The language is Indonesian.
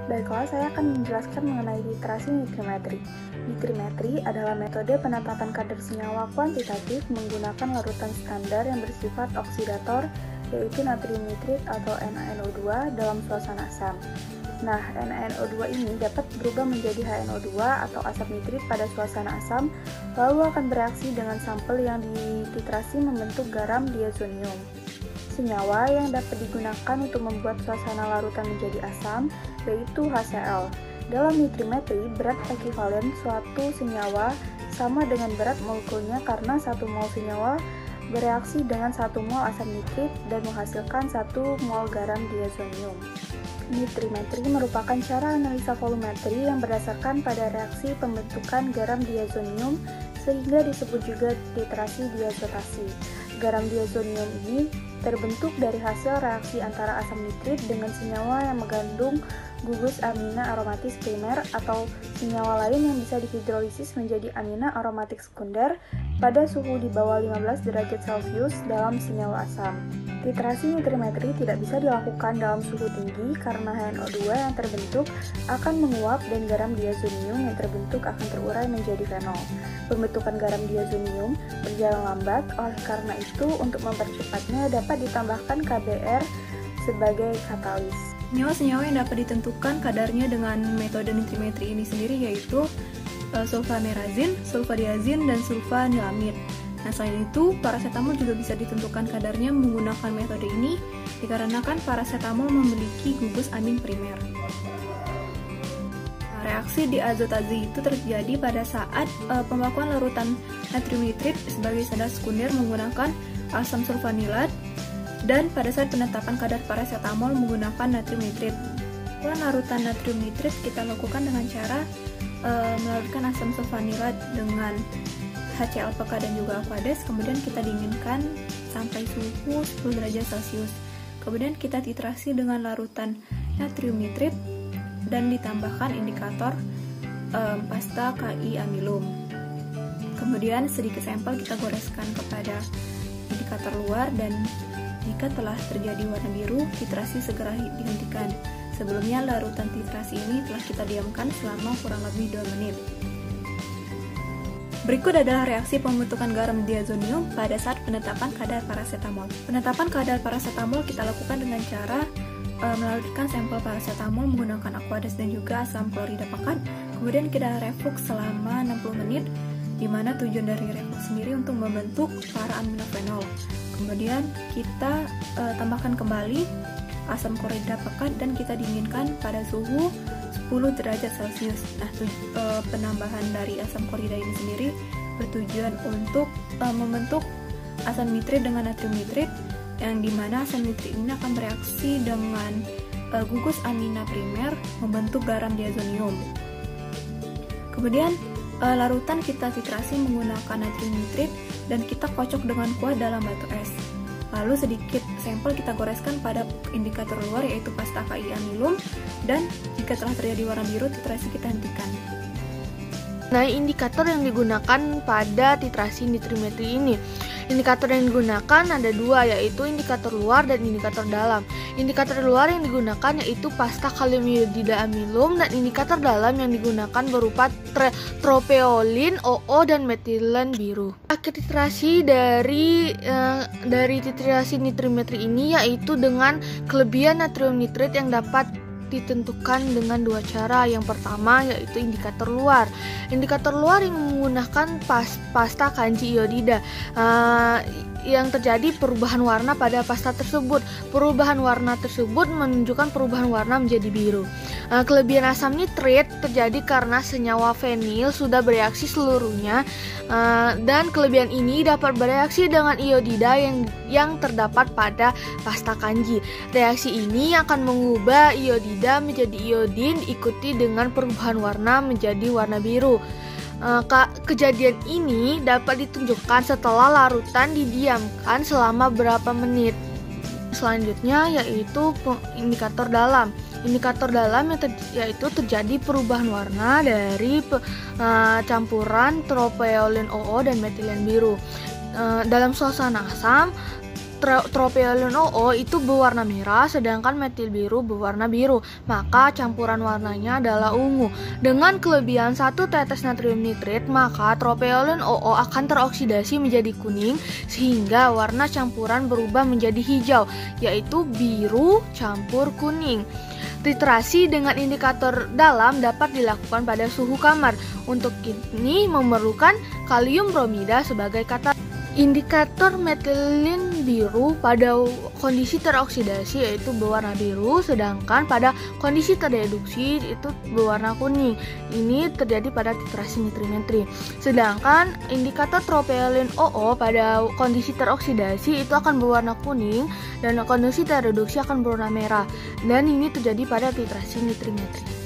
Baiklah, saya akan menjelaskan mengenai literasi nitrimetri. Nitrimetri adalah metode penetapan kadar senyawa kuantitatif menggunakan larutan standar yang bersifat oksidator, yaitu natrium nitrit atau NaNO2 dalam suasana asam. Nah, NaNO2 ini dapat berubah menjadi HNO2 atau asam nitrit pada suasana asam, lalu akan bereaksi dengan sampel yang dititrasi membentuk garam diazonium. Senyawa yang dapat digunakan untuk membuat suasana larutan menjadi asam yaitu HCl. Dalam nitrimetri, berat ekivalen suatu senyawa sama dengan berat molekulnya karena 1 mol senyawa bereaksi dengan 1 mol asam nitrit dan menghasilkan 1 mol garam diazonium. Nitrimetri merupakan cara analisa volumetri yang berdasarkan pada reaksi pembentukan garam diazonium sehingga disebut juga titrasi diazotasi. Garam diazonium ini terbentuk dari hasil reaksi antara asam nitrit dengan senyawa yang mengandung gugus amina aromatis primer atau senyawa lain yang bisa dihidrolisis menjadi amina aromatik sekunder pada suhu di bawah 15 derajat Celcius dalam senyawa asam. Titrasi nitrimetri tidak bisa dilakukan dalam suhu tinggi karena HNO2 yang terbentuk akan menguap dan garam diazonium yang terbentuk akan terurai menjadi fenol. Pembentukan garam diazonium berjalan lambat, oleh karena itu untuk mempercepatnya dapat ditambahkan KBr sebagai katalis. Senyawa-senyawa yang dapat ditentukan kadarnya dengan metode nitrimetri ini sendiri yaitu sulfamerazin, sulfadiazin, dan sulfanilamid. Nah, selain itu, paracetamol juga bisa ditentukan kadarnya menggunakan metode ini dikarenakan paracetamol memiliki gugus amin primer. Nah, reaksi diazotasi itu terjadi pada saat pembakuan larutan natrium nitrit sebagai standar sekunder menggunakan asam sulfanilat dan pada saat penetapan kadar paracetamol menggunakan natrium nitrit. Larutan natrium nitrit kita lakukan dengan cara melarutkan asam sulfanilat dengan HCl-PK dan juga Aquades, kemudian kita dinginkan sampai suhu 10 derajat Celcius. Kemudian kita titrasi dengan larutan natrium nitrit dan ditambahkan indikator pasta KI amilum. Kemudian sedikit sampel kita goreskan kepada indikator luar dan jika telah terjadi warna biru, titrasi segera dihentikan. Sebelumnya larutan titrasi ini telah kita diamkan selama kurang lebih 2 menit. Berikut adalah reaksi pembentukan garam diazonium pada saat penetapan kadar paracetamol. Penetapan kadar paracetamol kita lakukan dengan cara melarutkan sampel paracetamol menggunakan Aquades dan juga asam klorida pekat. Kemudian kita reflux selama 60 menit, di mana tujuan dari reflux sendiri untuk membentuk para aminofenol. Kemudian kita tambahkan kembali asam klorida pekat dan kita dinginkan pada suhu 10 derajat Celcius. Nah, penambahan dari asam klorida ini sendiri bertujuan untuk membentuk asam nitrit dengan natrium nitrit, yang dimana asam nitrit ini akan bereaksi dengan gugus amina primer membentuk garam diazonium. Kemudian larutan kita titrasi menggunakan natrium nitrit dan kita kocok dengan kuat dalam batu es. Lalu sedikit sampel kita goreskan pada indikator luar yaitu pasta KI amilum, dan jika telah terjadi warna biru, titrasi kita hentikan. Nah, indikator yang digunakan pada titrasi nitrimetri ini. Indikator yang digunakan ada 2, yaitu indikator luar dan indikator dalam. Indikator luar yang digunakan yaitu pasta kalium iodida amilum, dan indikator dalam yang digunakan berupa tropeolin, OO, dan metilen biru. Akhir titrasi dari titrasi nitrimetri ini yaitu dengan kelebihan natrium nitrit yang dapat ditentukan dengan 2 cara. Yang pertama yaitu indikator luar. Indikator luar yang menggunakan pasta kanji iodida. Yang terjadi perubahan warna pada pasta tersebut. Perubahan warna tersebut menunjukkan perubahan warna menjadi biru. Kelebihan asam nitrit terjadi karena senyawa fenil sudah bereaksi seluruhnya, dan kelebihan ini dapat bereaksi dengan iodida yang terdapat pada pasta kanji. Reaksi ini akan mengubah iodida menjadi iodin diikuti dengan perubahan warna menjadi warna biru. Kejadian ini dapat ditunjukkan setelah larutan didiamkan selama beberapa menit. Selanjutnya yaitu indikator dalam. Indikator dalam yaitu terjadi perubahan warna dari campuran tropeolin OO dan metilen biru. Dalam suasana asam, tropeolin OO itu berwarna merah, sedangkan metil biru berwarna biru. Maka campuran warnanya adalah ungu. Dengan kelebihan 1 tetes natrium nitrit, maka tropeolin OO akan teroksidasi menjadi kuning, sehingga warna campuran berubah menjadi hijau, yaitu biru campur kuning. Titrasi dengan indikator dalam dapat dilakukan pada suhu kamar. Untuk ini memerlukan kalium bromida sebagai katalis. Indikator metilin biru pada kondisi teroksidasi yaitu berwarna biru, sedangkan pada kondisi terreduksi itu berwarna kuning. Ini terjadi pada titrasi nitrimetri. Sedangkan indikator tropeolin OO pada kondisi teroksidasi itu akan berwarna kuning dan kondisi terreduksi akan berwarna merah. Dan ini terjadi pada titrasi nitrimetri.